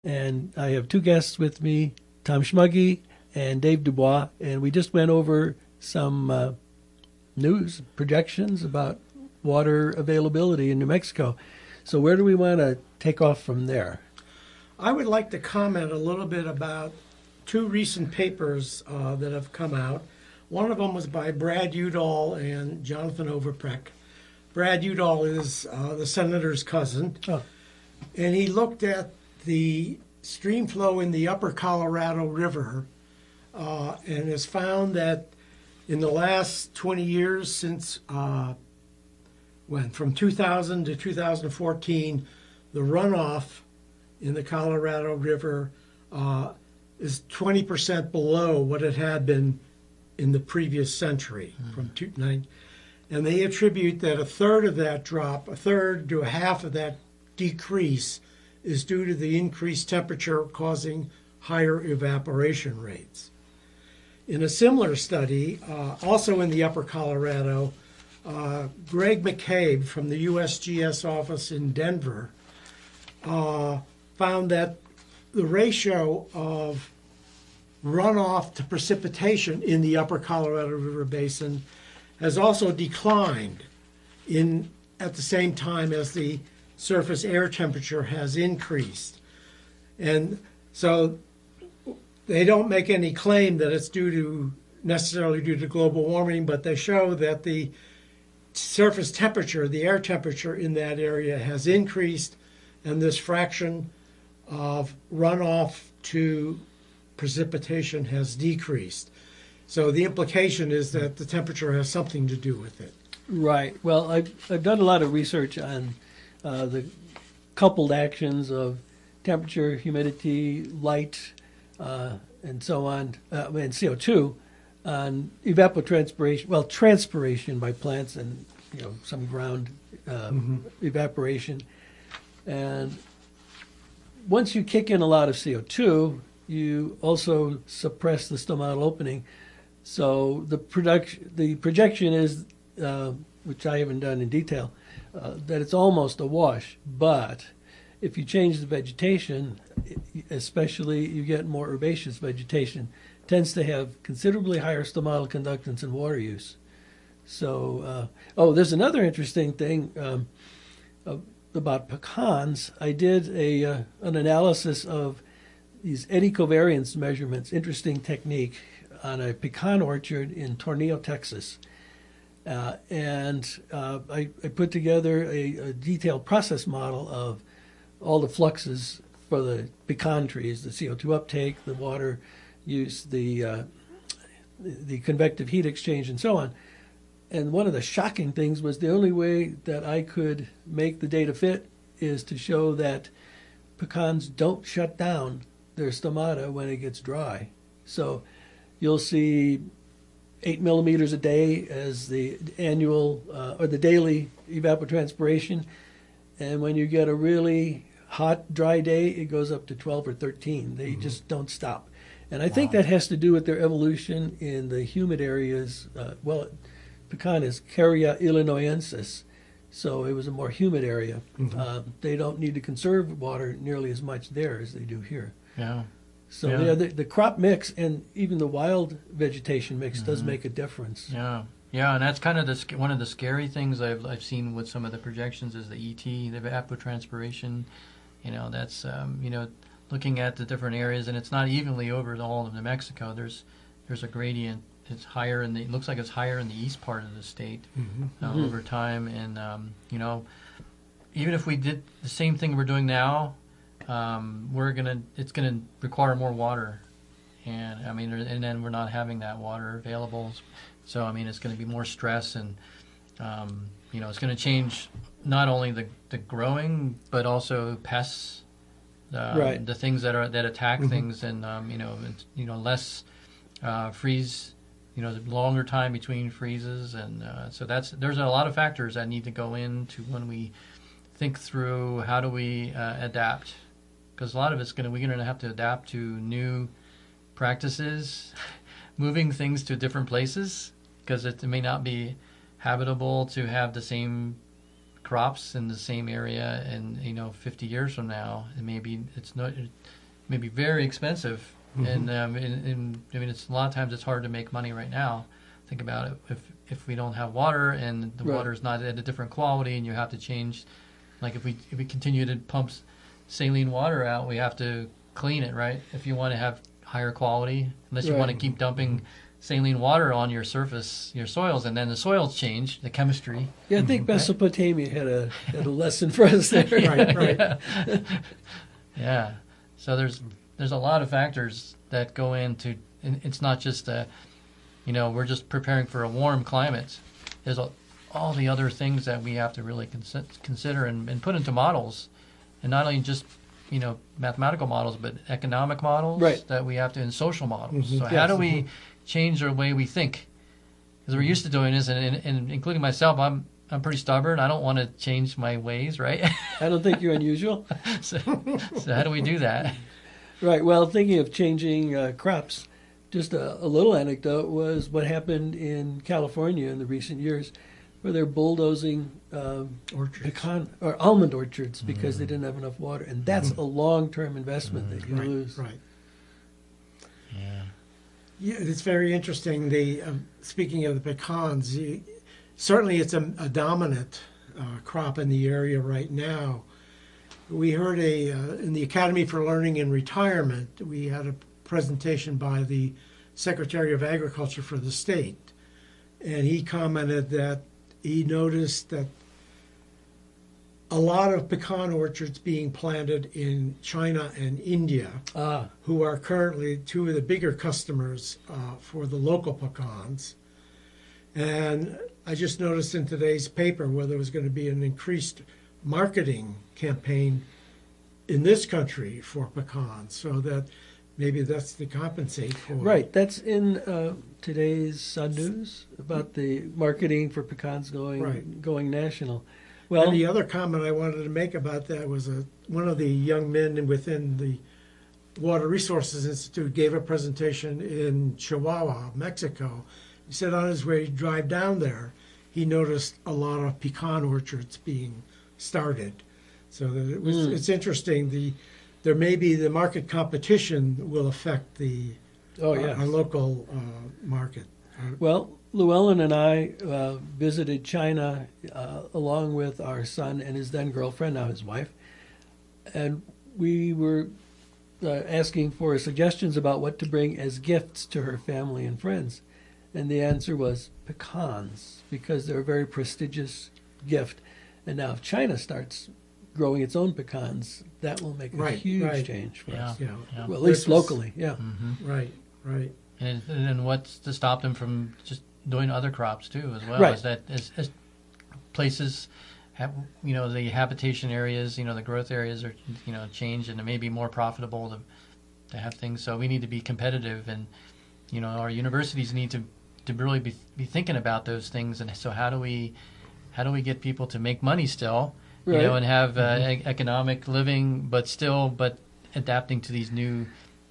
And I have two guests with me, Tom Schmuggy and Dave Dubois, and we just went over some news projections about water availability in New Mexico. So where do we want to take off from there? I would like to comment a little bit about two recent papers that have come out. One of them was by Brad Udall and Jonathan Overpreck. Brad Udall is the senator's cousin, and he looked at the stream flow in the upper Colorado River and has found that in the last 20 years since from 2000 to 2014, the runoff in the Colorado River is 20% below what it had been in the previous century, and they attribute that a third of that drop, a third to a half of that decrease, is due to the increased temperature causing higher evaporation rates. In a similar study, also in the upper Colorado, Greg McCabe from the USGS office in Denver found that the ratio of runoff to precipitation in the upper Colorado River Basin has also declined at the same time as the surface air temperature has increased. And so they don't make any claim that it's necessarily due to global warming, but they show that the surface temperature, the air temperature in that area has increased, and this fraction of runoff to precipitation has decreased. So the implication is that the temperature has something to do with it. Right. Well, I've done a lot of research on the coupled actions of temperature, humidity, light, and so on, and CO2 on evapotranspiration, well, transpiration by plants and some ground evaporation. And once you kick in a lot of CO2, you also suppress the stomatal opening. So the projection is, which I haven't done in detail, that it's almost a wash. But if you change the vegetation, especially you get more herbaceous vegetation, tends to have considerably higher stomatal conductance and water use. So, there's another interesting thing about pecans. I did an analysis of these eddy covariance measurements, interesting technique, on a pecan orchard in Tornillo, Texas. And I put together a detailed process model of all the fluxes for the pecan trees, the CO2 uptake, the water use, the convective heat exchange, and so on. And one of the shocking things was the only way that I could make the data fit is to show that pecans don't shut down their stomata when it gets dry. So you'll see 8 millimeters a day as the annual or the daily evapotranspiration. And when you get a really hot, dry day, it goes up to 12 or 13. They just don't stop. And I think that has to do with their evolution in the humid areas. Pecan is Caria illinoisensis, so it was a more humid area. They don't need to conserve water nearly as much there as they do here. Yeah. So the crop mix and even the wild vegetation mix does make a difference. Yeah, and that's kind of one of the scary things I've seen with some of the projections is the ET, the evapotranspiration. That's looking at the different areas, and it's not evenly over all of New Mexico. There's a gradient. It's higher it looks like it's higher in the east part of the state over time, and even if we did the same thing we're doing now, it's gonna require more water, and and then we're not having that water available. So it's going to be more stress, and it's going to change not only the growing but also pests, the things that attack things, and less freeze, longer time between freezes, and so there's a lot of factors that need to go into when we think through how do we adapt, because a lot of it's we're going to have to adapt to new practices, moving things to different places, because it may not be habitable to have the same crops in the same area, and 50 years from now, and maybe it may be very expensive. And I mean, it's a lot of times it's hard to make money right now. Think about it. If we don't have water and the water is not at a different quality, and you have to change, like if we continue to pump saline water out, we have to clean it, right? If you want to have higher quality, unless you want to keep dumping saline water on your surface, your soils, and then the soils change, the chemistry. Yeah, I think Mesopotamia had a lesson for us there. Right. Yeah. So there's a lot of factors that go into. And it's not just we're just preparing for a warm climate. There's all the other things that we have to really consider and put into models, and not only just mathematical models, but economic models that we have to, and social models. So how do we change the way we think? Because we're used to doing this, and including myself, I'm pretty stubborn. I don't want to change my ways, right? I don't think you're unusual. So how do we do that? Right. Well, thinking of changing crops, just a little anecdote was what happened in California in the recent years, where they're bulldozing pecan or almond orchards because they didn't have enough water, and that's a long-term investment that you lose. Right. Yeah. Yeah, it's very interesting. Speaking of the pecans, certainly it's a dominant crop in the area right now. We heard in the Academy for Learning and Retirement, we had a presentation by the Secretary of Agriculture for the state, and he commented that he noticed that a lot of pecan orchards being planted in China and India, who are currently two of the bigger customers for the local pecans. And I just noticed in today's paper where there was going to be an increased marketing campaign in this country for pecans, so that maybe that's to compensate for. Right. That's in today's Sun News about the marketing for pecans going national. Well, and the other comment I wanted to make about that was one of the young men within the Water Resources Institute gave a presentation in Chihuahua, Mexico. He said on his way to drive down there, he noticed a lot of pecan orchards being started. So that it's interesting. There may be the market competition will affect our local market. Well, Llewellyn and I visited China along with our son and his then girlfriend, now his wife, and we were asking for suggestions about what to bring as gifts to her family and friends. And the answer was pecans, because they're a very prestigious gift. And now if China starts growing its own pecans, that will make a huge change for us. Yeah. Well, at least locally, Right. And what's to stop them from just doing other crops too, as well? Right. Is that as places have, the habitation areas, the growth areas are, change, and it may be more profitable to have things. So we need to be competitive, and our universities need to really be thinking about those things. And so how do we get people to make money still, and have economic living, but adapting to these new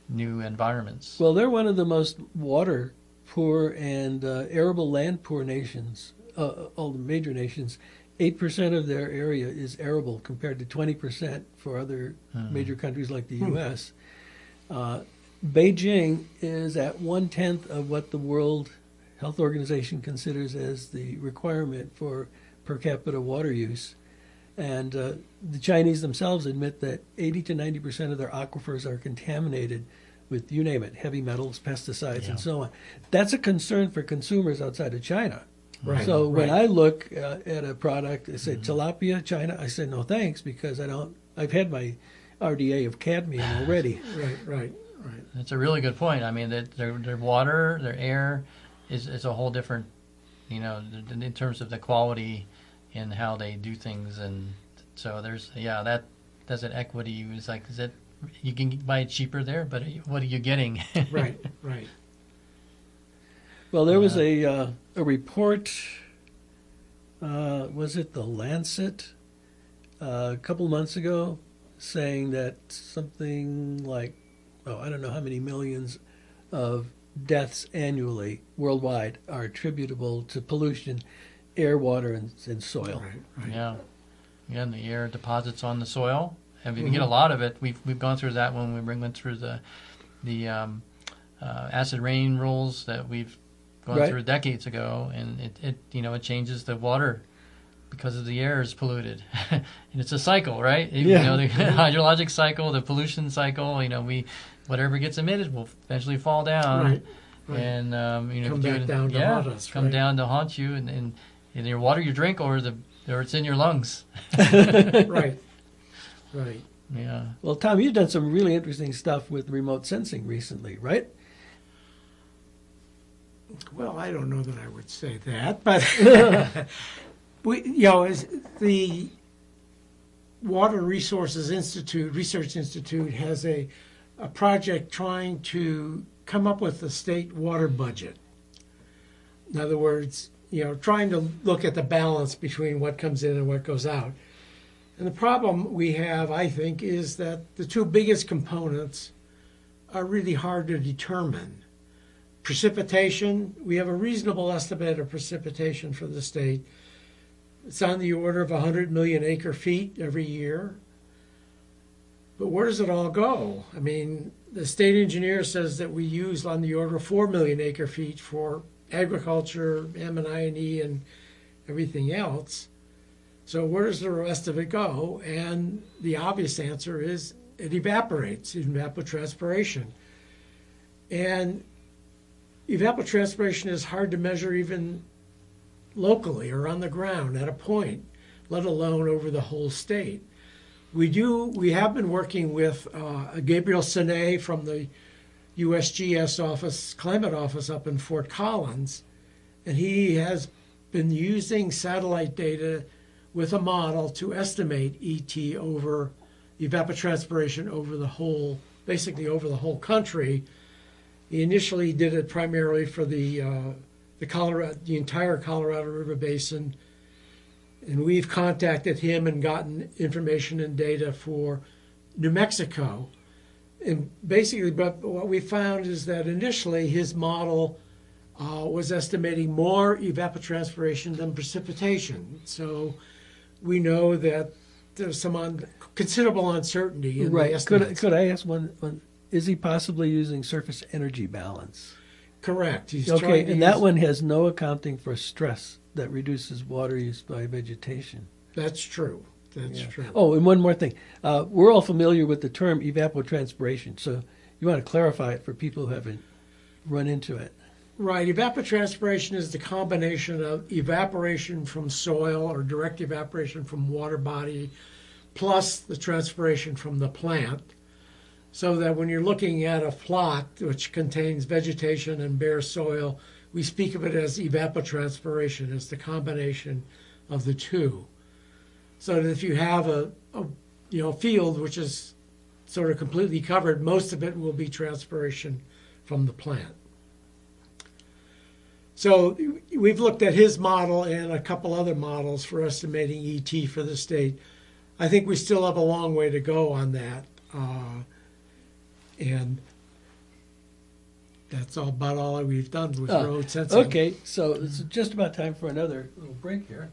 environments? Well, they're one of the most water poor and arable land poor nations, all the major nations. 8% of their area is arable compared to 20% for other major countries like the U.S. Beijing is at 1/10 of what the World Health Organization considers as the requirement for per capita water use. And the Chinese themselves admit that 80 to 90% of their aquifers are contaminated with, you name it, heavy metals, pesticides, and so on. That's a concern for consumers outside of China. Right. So when I look at a product, I say tilapia, China, I say no thanks, because I've had my RDA of cadmium already. Right. That's a really good point. I mean, that their water, their air is a whole different, in terms of the quality and how they do things. And so that's an equity. It's like, is it, you can buy it cheaper there, but what are you getting? Right. Well, there was a report, was it The Lancet, a couple months ago, saying that something like, I don't know how many millions of deaths annually worldwide are attributable to pollution, air, water, and soil. Right. Yeah. Again, the air deposits on the soil. And if you get a lot of it, we've gone through that when we went through the acid rain rules that we've gone through decades ago, and it changes the water because of the air is polluted. And it's a cycle, right? The hydrologic cycle, the pollution cycle. Whatever gets emitted will eventually fall down, Right. and Come back down to haunt us. Come down to haunt you, and your water you drink, or it's in your lungs. Right. Right. Yeah. Well, Tom, you've done some really interesting stuff with remote sensing recently, right? Well, I don't know that I would say that, but as the Water Resources Research Institute has a project trying to come up with a state water budget. In other words, trying to look at the balance between what comes in and what goes out. And the problem we have, I think, is that the two biggest components are really hard to determine. Precipitation, we have a reasonable estimate of precipitation for the state. It's on the order of 100 million acre feet every year. But where does it all go? I mean, the state engineer says that we use on the order of 4 million acre feet for agriculture, M&I&E, and everything else. So where does the rest of it go? And the obvious answer is it evaporates, evapotranspiration. And evapotranspiration is hard to measure even locally or on the ground at a point, let alone over the whole state. We have been working with Gabriel Sine from the USGS climate office up in Fort Collins, and he has been using satellite data with a model to estimate ET over evapotranspiration over the whole country. He initially did it primarily for the entire Colorado River Basin, and we've contacted him and gotten information and data for New Mexico. And basically, but what we found is that initially his model was estimating more evapotranspiration than precipitation. So we know that there's some considerable uncertainty in the estimates. Could I ask one? Is he possibly using surface energy balance? Correct. He's and that one has no accounting for stress that reduces water use by vegetation. That's true. That's true. Oh, and one more thing. We're all familiar with the term evapotranspiration, so you want to clarify it for people who haven't run into it. Right. Evapotranspiration is the combination of evaporation from soil or direct evaporation from water body plus the transpiration from the plant. So that when you're looking at a plot which contains vegetation and bare soil, we speak of it as evapotranspiration, as the combination of the two. So that if you have a field which is sort of completely covered, most of it will be transpiration from the plant. So we've looked at his model and a couple other models for estimating ET for the state. I think we still have a long way to go on that. And that's about all we've done with road sensing. Okay, so it's just about time for another little break here.